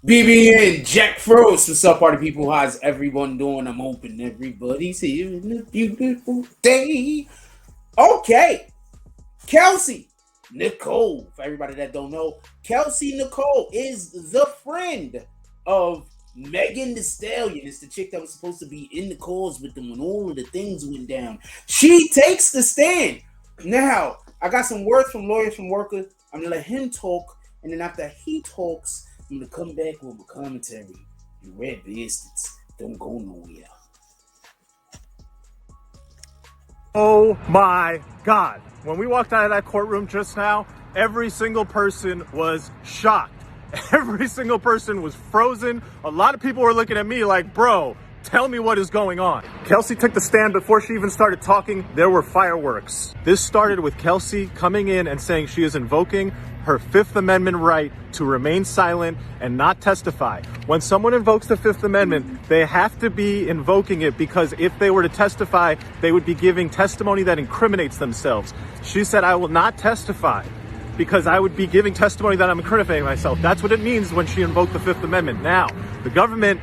BBN Jack Frost. What's up, party people? How's everyone doing? I'm hoping everybody's here in a beautiful day. Okay, Kelsey, Nicole. For everybody that don't know, Kelsey Nicole is the friend of Megan Thee Stallion. It's the chick that was supposed to be in the calls with them when all of the things went down. She takes the stand. Now, I got some words from lawyers from workers. I'm gonna let him talk, and then after he talks, I'm gonna come back with a commentary. You red bastards, don't go nowhere. Oh my God. When we walked out of that courtroom just now, every single person was shocked. Every single person was frozen. A lot of people were looking at me like, bro, tell me what is going on. Kelsey took the stand. Before she even started talking, there were fireworks. This started with Kelsey coming in and saying she is invoking her Fifth Amendment right to remain silent and not testify. When someone invokes the Fifth Amendment, they have to be invoking it because if they were to testify, they would be giving testimony that incriminates themselves. She said, I will not testify because I would be giving testimony that I'm incriminating myself. That's what it means when she invoked the Fifth Amendment. Now, the government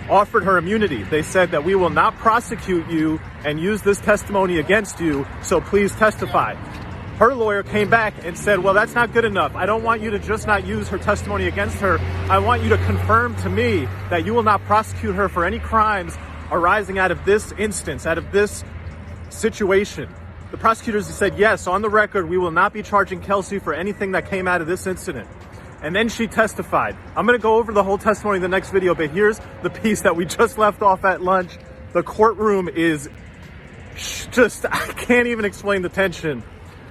offered her immunity. They said that we will not prosecute you and use this testimony against you, so please testify. Her lawyer came back and said, well, that's not good enough. I don't want you to just not use her testimony against her. I want you to confirm to me that you will not prosecute her for any crimes arising out of this instance, out of this situation. The prosecutors said, yes, on the record, we will not be charging Kelsey for anything that came out of this incident. And then she testified. I'm going to go over the whole testimony in the next video, but here's the piece that we just left off at lunch. The courtroom is just, I can't even explain the tension.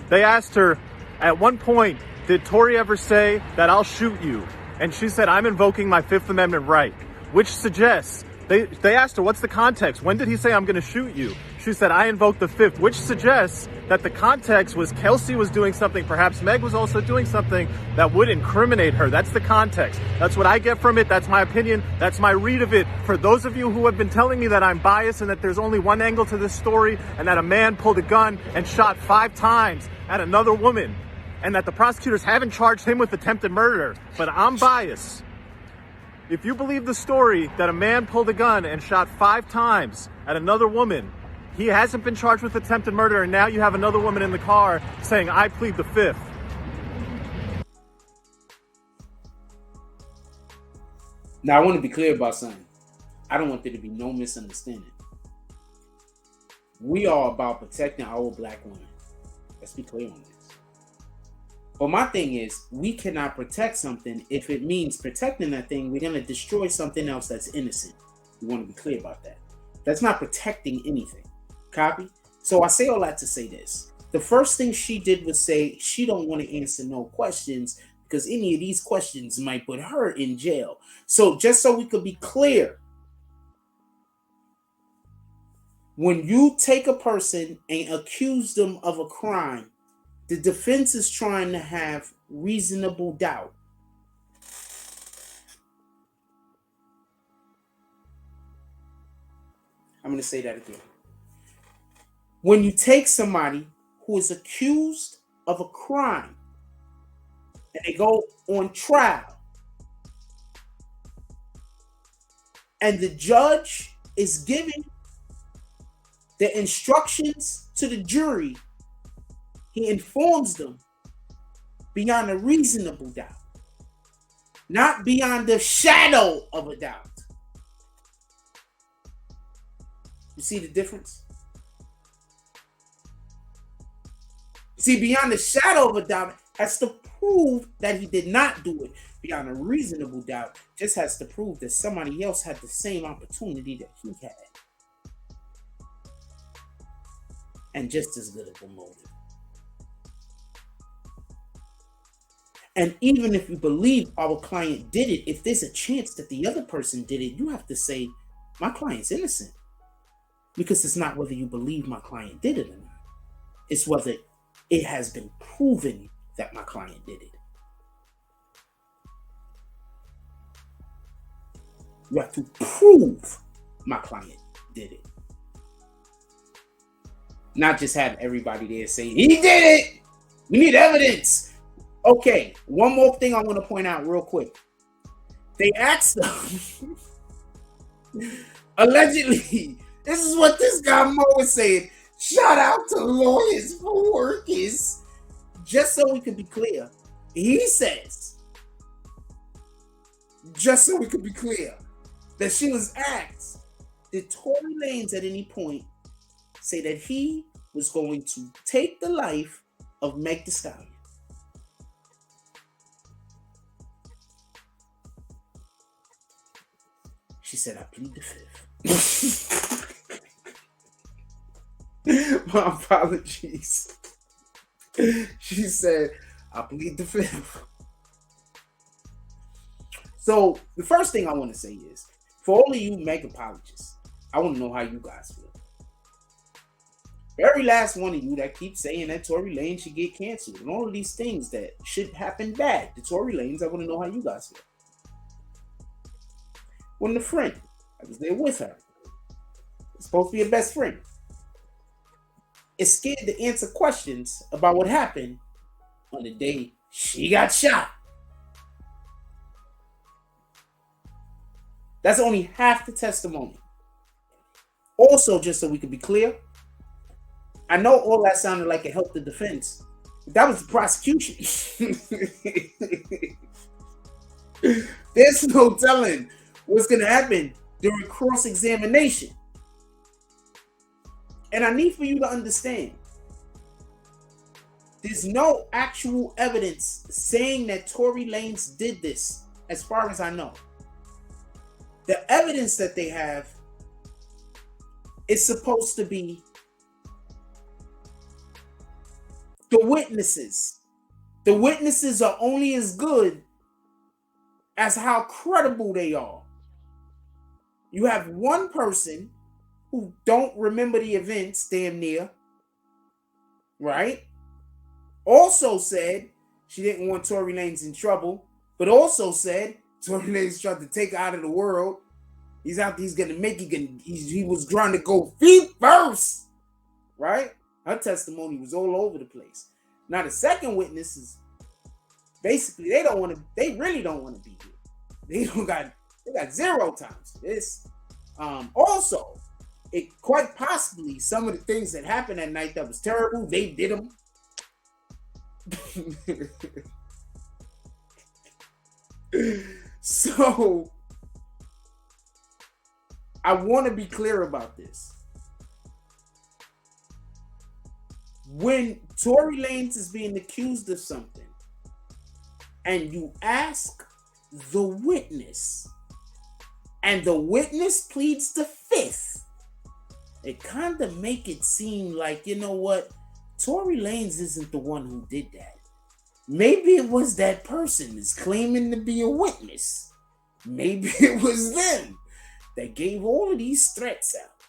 They asked her, at one point, did Tory ever say that I'll shoot you? And she said, I'm invoking my Fifth Amendment right, which suggests, they asked her, what's the context? When did he say I'm going to shoot you? She said, I invoked the Fifth, which suggests that the context was Kelsey was doing something, perhaps Meg was also doing something that would incriminate her. That's the context. That's what I get from it. That's my opinion. That's my read of it. For those of you who have been telling me that I'm biased and that there's only one angle to this story and that a man pulled a gun and shot 5 times at another woman and that the prosecutors haven't charged him with attempted murder, but I'm biased. If you believe the story that a man pulled a gun and shot 5 times at another woman, he hasn't been charged with attempted murder, and now you have another woman in the car saying, I plead the Fifth. Now, I want to be clear about something. I don't want there to be no misunderstanding. We are about protecting our black women. Let's be clear on this. But my thing is, we cannot protect something if it means protecting that thing, we're going to destroy something else that's innocent. We want to be clear about that. That's not protecting anything. Copy? So I say all that to say this. The first thing she did was say she don't want to answer no questions because any of these questions might put her in jail. So just so we could be clear, when you take a person and accuse them of a crime, the defense is trying to have reasonable doubt. I'm going to say that again. When you take somebody who is accused of a crime and they go on trial and the judge is giving the instructions to the jury, he informs them beyond a reasonable doubt, not beyond the shadow of a doubt. You see the difference? See, beyond the shadow of a doubt has to prove that he did not do it. Beyond a reasonable doubt just has to prove that somebody else had the same opportunity that he had. And just as good of a motive. And even if you believe our client did it, if there's a chance that the other person did it, you have to say, my client's innocent. Because it's not whether you believe my client did it or not. It's whether it has been proven that my client did it. You have to prove my client did it. Not just have everybody there say, he did it! We need evidence! Okay, one more thing I want to point out real quick. They asked them. Allegedly, this is what this guy Mo was saying. Shout out to lawyers for workers. Just so we can be clear, he says, just so we can be clear, that she was asked, did Tory Lanez at any point say that he was going to take the life of Meg Thee Stallion? She said, I plead the fifth. My apologies. She said, I plead the fifth. So the first thing I want to say is, for all of you Meg apologists, I want to know how you guys feel. Very last one of you that keeps saying that Tory Lanez should get canceled and all of these things that should happen bad to Tory Lanez, I want to know how you guys feel. When the friend that was there with her, supposed to be a best friend, is scared to answer questions about what happened on the day she got shot. That's only half the testimony. Also, just so we can be clear, I know all that sounded like it helped the defense, but that was the prosecution. There's no telling what's going to happen during cross-examination. And I need for you to understand, there's no actual evidence saying that Tory Lanez did this, as far as I know. The evidence that they have is supposed to be the witnesses. The witnesses are only as good as how credible they are. You have one person who don't remember the events damn near, right? Also said she didn't want Tory Lanez in trouble, but also said Tory Lanez tried to take her out of the world. He's out there, he's gonna make it, he was trying to go feet first, right? Her testimony was all over the place. Now the second witness is basically they really don't want to be here. They got zero times for this. Also, it quite possibly some of the things that happened that night that was terrible, they did them. So I want to be clear about this. When Tory Lanez is being accused of something and you ask the witness and the witness pleads the fifth, it kind of make it seem like, you know what, Tory Lanez isn't the one who did that. Maybe it was that person that's claiming to be a witness. Maybe it was them that gave all of these threats out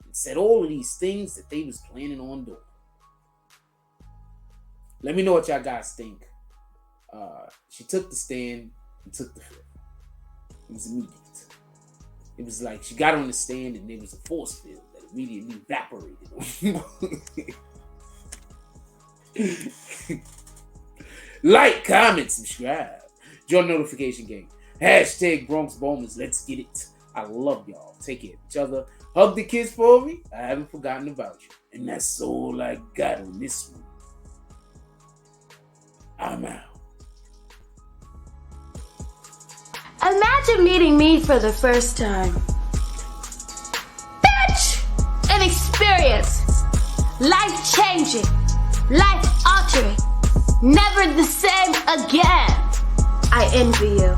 and said all of these things that they was planning on doing. Let me know what y'all guys think. She took the stand and took the fifth. It was immediate. It was like she got on the stand and there was a force field that immediately evaporated. Like, comment, subscribe. Join notification gang. Hashtag Bronx Bowmans. Let's get it. I love y'all. Take care of each other. Hug the kids for me. I haven't forgotten about you. And that's all I got on this one. I'm out. Imagine meeting me for the first time. Bitch! An experience. Life-changing. Life-altering. Never the same again. I envy you.